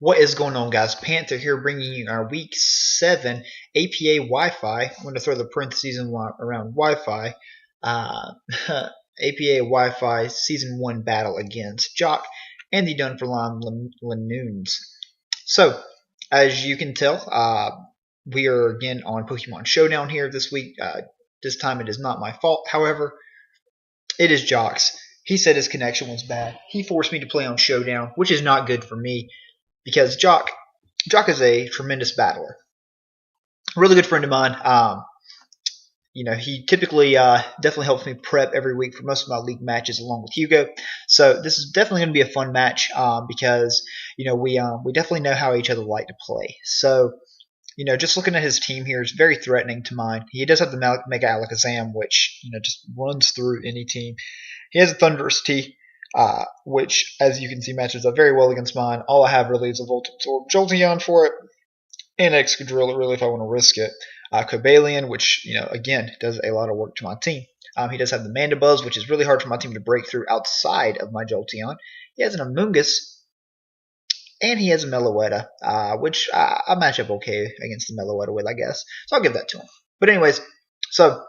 What is going on, guys? Panther here, bringing you our Week 7 APA Wi-Fi. I'm going to throw the parentheses around Wi-Fi. APA Wi-Fi Season 1 battle against Jock and the Dunfermline Linoones. So, as you can tell, we are again on Pokemon Showdown here this week. This time it is not my fault, however. It is Jock's. He said his connection was bad. He forced me to play on Showdown, which is not good for me. Because Jock is a tremendous battler, a really good friend of mine. He typically definitely helps me prep every week for most of my league matches along with Hugo. So this is definitely going to be a fun match because we definitely know how each other like to play. So just looking at his team here is very threatening to mine. He does have the Mega Alakazam, which just runs through any team. He has a Thunderous T. Which, as you can see, matches up very well against mine. All I have really is a Volt Absorb Jolteon for it, and Excadrill, really, if I want to risk it. Cobalion, which, again, does a lot of work to my team. He does have the Mandibuzz, which is really hard for my team to break through outside of my Jolteon. He has an Amoonguss, and he has a Meloetta, which I match up okay against the Meloetta with, I guess. So I'll give that to him. But anyways, so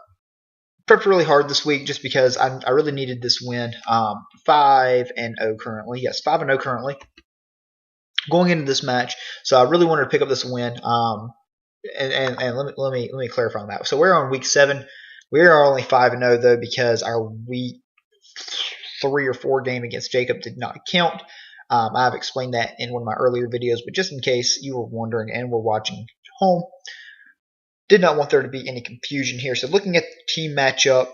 prepped really hard this week just because I really needed this win. 5-0 currently. Yes, 5-0 currently. Going into this match, so I really wanted to pick up this win. And let me clarify on that. So we're on week 7. We are only 5-0 though because our week 3 or 4 game against Jacob did not count. I've explained that in one of my earlier videos, but just in case you were wondering and were watching home. Did not want there to be any confusion here. So looking at the team matchup,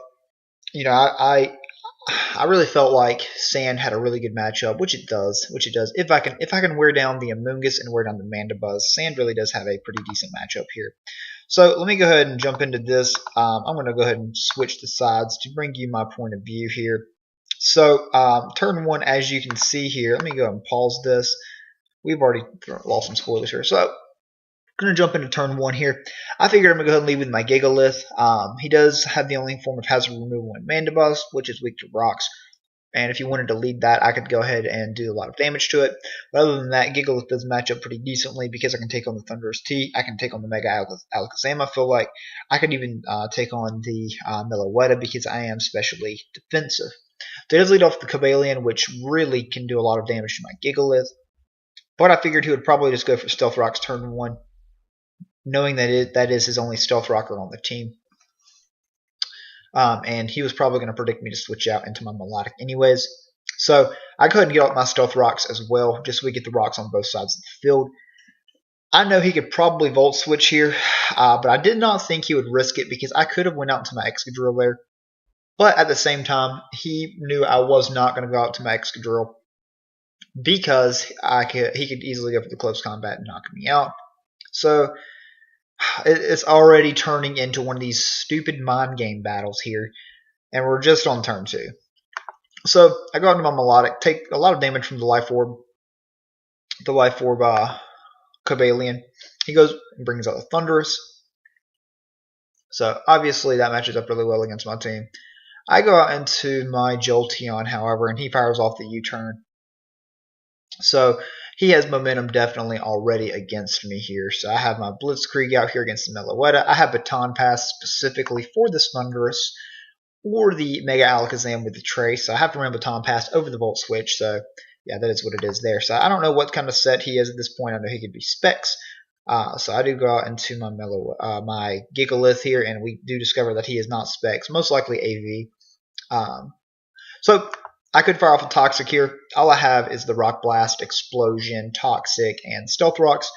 I really felt like Sand had a really good matchup, which it does. If I can wear down the Amoonguss and wear down the Mandibuzz, Sand really does have a pretty decent matchup here. So let me go ahead and jump into this. I'm going to go ahead and switch the sides to bring you my point of view here. So turn 1, as you can see here, let me go ahead and pause this. We've already lost some spoilers here. So going to jump into turn 1 here. I figured I'm going to go ahead and lead with my Gigalith. He does have the only form of hazard removal in Mandibuzz, which is weak to rocks. And if you wanted to lead that, I could go ahead and do a lot of damage to it. But other than that, Gigalith does match up pretty decently because I can take on the Thunderous T. I can take on the Mega Alakazam, I feel like. I could even take on the Meloetta because I am specially defensive. So he does lead off the Cobalion, which really can do a lot of damage to my Gigalith. But I figured he would probably just go for Stealth Rocks turn 1. Knowing that that is his only Stealth Rocker on the team. And he was probably going to predict me to switch out into my Melodic anyways. So I go ahead and get out my Stealth Rocks as well, just so we get the rocks on both sides of the field. I know he could probably Volt Switch here, but I did not think he would risk it because I could have went out to my Excadrill there. But at the same time, he knew I was not going to go out to my Excadrill because he could easily go for the close combat and knock me out. So it's already turning into one of these stupid mind game battles here, and we're just on turn 2. So I go into my Melodic, take a lot of damage from the Life Orb, Cobalion. He goes and brings out the Thunderous. So obviously that matches up really well against my team. I go out into my Jolteon, however, and he fires off the U-turn. So he has momentum definitely already against me here. So I have my Blitzkrieg out here against the Meloetta. I have Baton Pass specifically for this Thunderous or the Mega Alakazam with the Trace. So I have to run Baton Pass over the Volt Switch. So yeah, that is what it is there. So I don't know what kind of set he is at this point. I know he could be Specs. So I do go out into my my Gigalith here, and we do discover that he is not Specs, most likely AV. So I could fire off a Toxic here. All I have is the Rock Blast, Explosion, Toxic, and Stealth Rocks.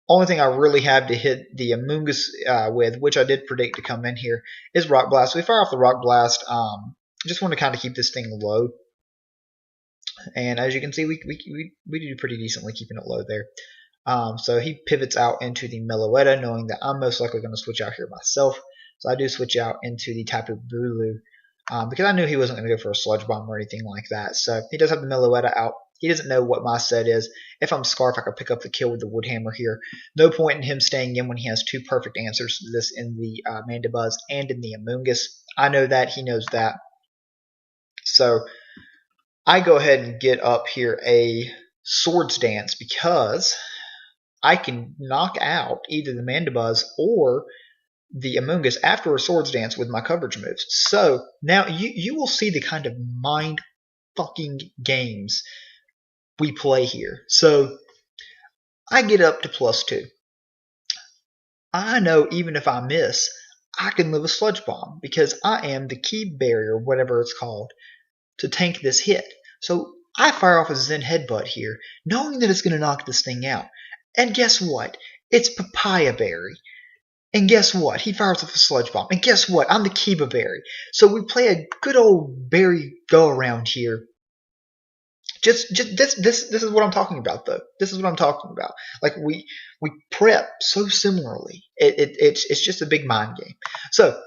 Only thing I really have to hit the Amoonguss with, which I did predict to come in here, is Rock Blast. So we fire off the Rock Blast. Just want to kind of keep this thing low. And as you can see, we do pretty decently keeping it low there. So he pivots out into the Meloetta, knowing that I'm most likely going to switch out here myself. So I do switch out into the Tapu Bulu. Because I knew he wasn't going to go for a Sludge Bomb or anything like that. So he does have the Meloetta out. He doesn't know what my set is. If I'm Scarf, I could pick up the kill with the Wood Hammer here. No point in him staying in when he has 2 perfect answers to this in the Mandibuzz and in the Amoonguss. I know that. He knows that. So I go ahead and get up here a Swords Dance because I can knock out either the Mandibuzz or the Amoonguss after a Swords Dance with my coverage moves. So now you will see the kind of mind fucking games we play here. So I get up to +2. I know even if I miss, I can live a Sludge Bomb because I am the key barrier, whatever it's called, to tank this hit. So I fire off a Zen Headbutt here, knowing that it's going to knock this thing out. And guess what? It's Papaya Berry. And guess what? He fires off a Sludge Bomb. And guess what? I'm the Kiba Berry. So we play a good old berry go around here. Just this is what I'm talking about, though. This is what I'm talking about. Like we prep so similarly. It's just a big mind game. So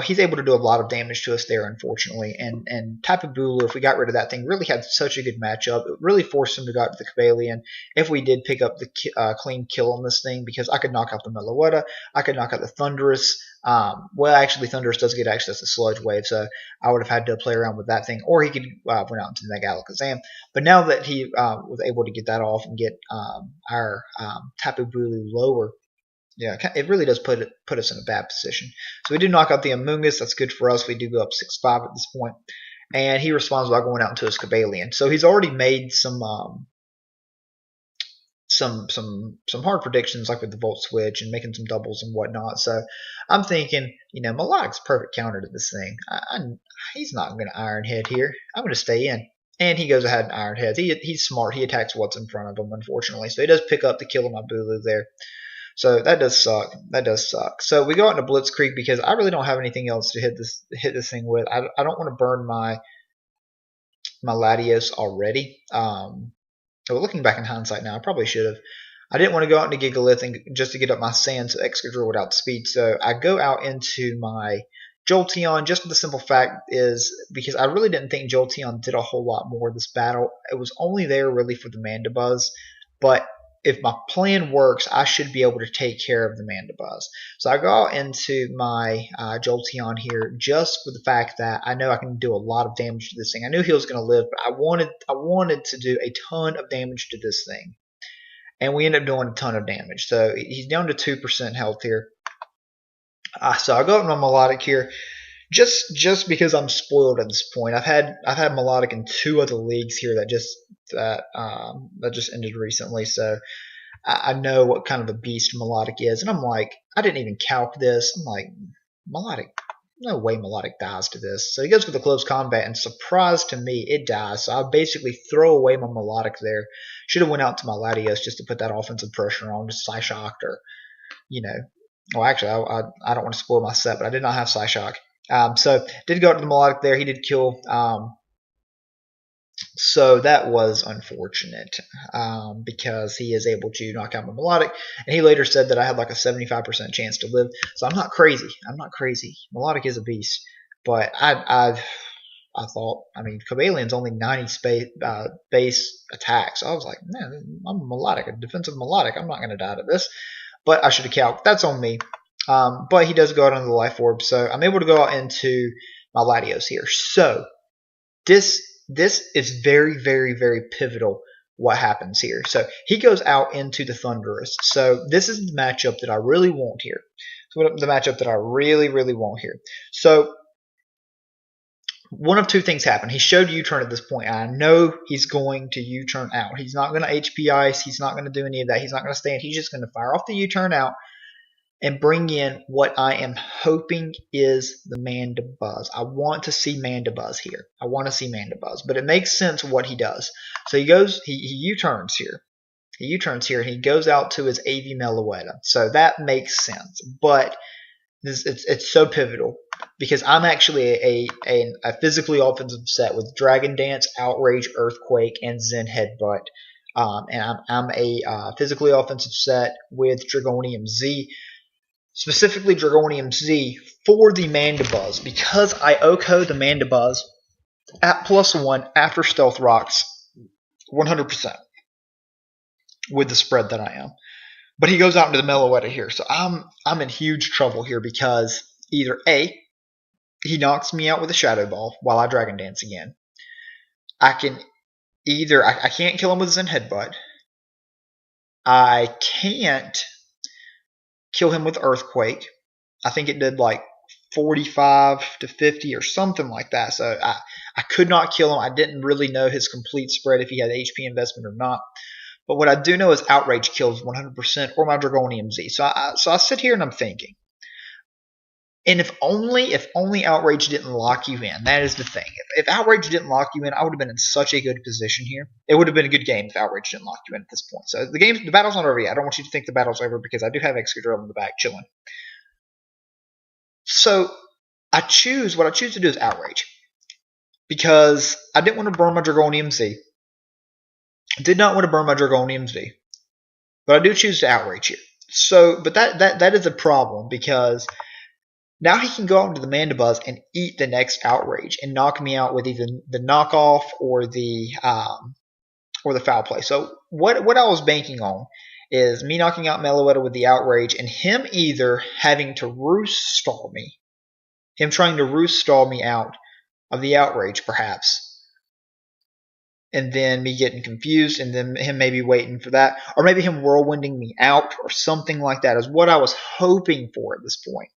he's able to do a lot of damage to us there, unfortunately. And Tapu Bulu, if we got rid of that thing, really had such a good matchup. It really forced him to go out to the Cavalion. If we did pick up the clean kill on this thing, because I could knock out the Meloetta, I could knock out the Thundurus. Well, actually, Thundurus does get access to Sludge Wave, so I would have had to play around with that thing, or he could went out into the Alakazam. But now that he was able to get that off and get our Tapu Bulu lower, yeah, it really does put us in a bad position. So we do knock out the Amoonguss. That's good for us. We do go up 6-5 at this point. And he responds by going out into his Cavalion. So he's already made some hard predictions, like with the Volt Switch and making some doubles and whatnot. So I'm thinking, Melodic's perfect counter to this thing. He's not going to Iron Head here. I'm going to stay in. And he goes ahead and Iron Heads. He's smart. He attacks what's in front of him, unfortunately. So he does pick up the kill of my Bulu there. So that does suck. That does suck. So we go out into Blitzkrieg because I really don't have anything else to hit this thing with. I don't want to burn my Latios already. Looking back in hindsight now, I probably should have. I didn't want to go out into Gigalith just to get up my Sand so Excadrill without speed. So I go out into my Jolteon just for the simple fact is because I really didn't think Jolteon did a whole lot more this battle. It was only there really for the Mandibuzz, but if my plan works, I should be able to take care of the Mandibuzz. So I go out into my Jolteon here just for the fact that I know I can do a lot of damage to this thing. I knew he was going to live, but I wanted to do a ton of damage to this thing. And we end up doing a ton of damage. So he's down to 2% health here. So I go up to my Melodic here. Just because I'm spoiled at this point. I've had Melodic in 2 other leagues here that just ended recently, so I know what kind of a beast Melodic is, and I'm like, I didn't even calc this. I'm like, Melodic, no way Melodic dies to this. So he goes for the close combat, and surprise to me, it dies. So I basically throw away my Melodic there. Should have went out to my Latios just to put that offensive pressure on, just Psyshocked or, well, actually, I don't want to spoil my set, but I did not have Psyshock. So did go up to the Melodic there. He did kill. So that was unfortunate because he is able to knock out my Melodic. And he later said that I had like a 75% chance to live. So I'm not crazy. Melodic is a beast. But I thought, Cabalion's only 90 base attack. So I was like, man, I'm a Melodic, a defensive Melodic. I'm not going to die to this. But I should have calced. That's on me. But he does go out into the Life Orb, so I'm able to go out into my Latios here. So this is very, very, very pivotal what happens here. So he goes out into the Thundurus. So this is the matchup that I really want here. So one of 2 things happen. He showed U-turn at this point, and I know he's going to U-turn out. He's not going to HP Ice. He's not going to do any of that. He's not going to stand. He's just going to fire off the U-turn out and bring in what I am hoping is the Mandibuzz. I want to see Mandibuzz here. But it makes sense what he does. So he U-turns here. And he goes out to his AV Meloetta. So that makes sense. But it's so pivotal because I'm actually a physically offensive set with Dragon Dance, Outrage, Earthquake, and Zen Headbutt. And I'm a physically offensive set with Dragonium Z. Specifically Dragonium Z for the Mandibuzz because I OHKO the Mandibuzz at +1 after Stealth Rocks 100% with the spread that I am. But he goes out into the Meloetta here. So I'm in huge trouble here because either A, he knocks me out with a Shadow Ball while I Dragon Dance again. I can either I can't kill him with Zen Headbutt. I can't kill him with Earthquake. I think it did like 45 to 50 or something like that. So I could not kill him. I didn't really know his complete spread if he had HP investment or not. But what I do know is Outrage kills 100% or my Dragonium Z. So I sit here and I'm thinking. And if only Outrage didn't lock you in, that is the thing. If Outrage didn't lock you in, I would have been in such a good position here. It would have been a good game if Outrage didn't lock you in at this point. So the battle's not over yet. I don't want you to think the battle's over because I do have Excadrill in the back chilling. So what I choose to do is Outrage. Because I didn't want to burn my Dragonium Z. I did not want to burn my Dragonium Z. But I do choose to Outrage here. So, but that is a problem because now he can go out into the Mandibuzz and eat the next Outrage and knock me out with either the knockoff or the foul play. So what I was banking on is me knocking out Meloetta with the Outrage and him either having to roost stall me, him trying to roost stall me out of the Outrage perhaps, and then me getting confused and then him maybe waiting for that, or maybe him whirlwinding me out or something like that is what I was hoping for at this point.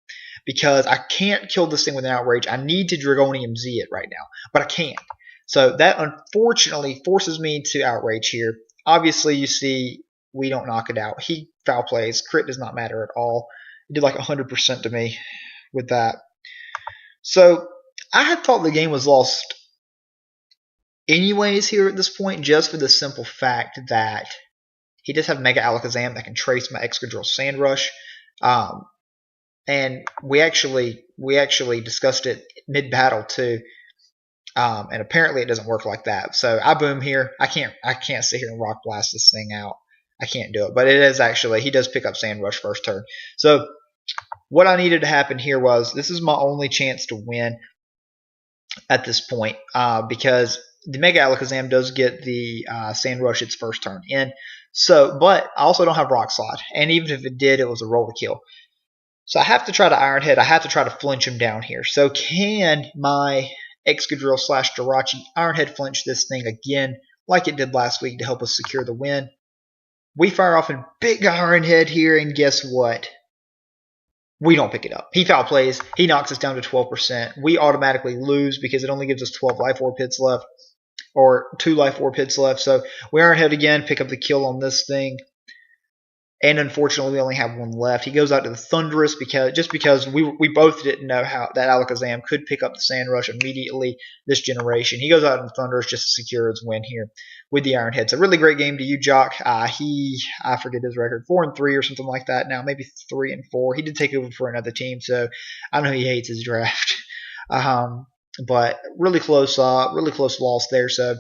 Because I can't kill this thing with an Outrage. I need to Dragonium Z it right now, but I can't. So that unfortunately forces me to Outrage here. Obviously, you see, we don't knock it out. He foul plays. Crit does not matter at all. He did like 100% to me with that. So I had thought the game was lost anyways here at this point, just for the simple fact that he does have Mega Alakazam that can trace my Excadrill Sandrush. And we actually discussed it mid-battle too, and apparently it doesn't work like that. So I boom here. I can't sit here and Rock Blast this thing out. I can't do it. But it is actually, he does pick up Sandrush first turn. So what I needed to happen here was, this is my only chance to win at this point, because the Mega Alakazam does get the Sandrush its first turn in. So, but I also don't have Rock Slide, and even if it did, it was a roll to kill. So I have to try to Iron Head. I have to try to flinch him down here. So can my Excadrill / Jirachi Iron Head flinch this thing again like it did last week to help us secure the win? We fire off a big Iron Head here, and guess what? We don't pick it up. He foul plays. He knocks us down to 12%. We automatically lose because it only gives us 12 Life Orb hits left, or 2 Life Orb hits left. So we Iron Head again, pick up the kill on this thing. And unfortunately, we only have one left. He goes out to the Thundurus because we both didn't know how that Alakazam could pick up the Sandrush immediately this generation. He goes out to the Thundurus just to secure his win here with the Iron Head. So really great game to you, Jock. I forget his record, 4-3 or something like that now, maybe 3-4. He did take over for another team, so I know he hates his draft. But really close loss there. So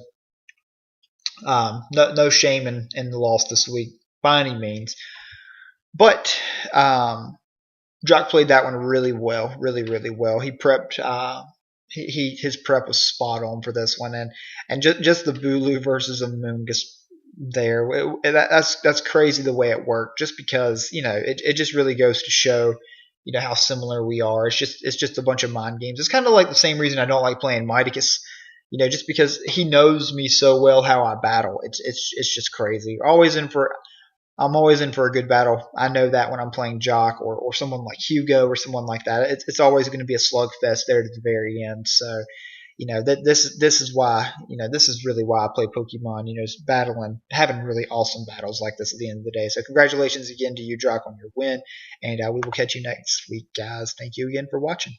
no shame in the loss this week by any means. But Jock played that one really well, really well. He prepped. His prep was spot on for this one, and just the Bulu versus Amoonguss there. That's crazy the way it worked. Just because it just really goes to show how similar we are. It's just a bunch of mind games. It's kind of like the same reason I don't like playing Miticus. Just because he knows me so well how I battle. It's just crazy. I'm always in for a good battle. I know that when I'm playing Jock or someone like Hugo or someone like that, it's always going to be a slugfest there to the very end. So, this is why this is really why I play Pokemon. Battling, having really awesome battles like this at the end of the day. So, congratulations again to you, Jock, on your win, and we will catch you next week, guys. Thank you again for watching.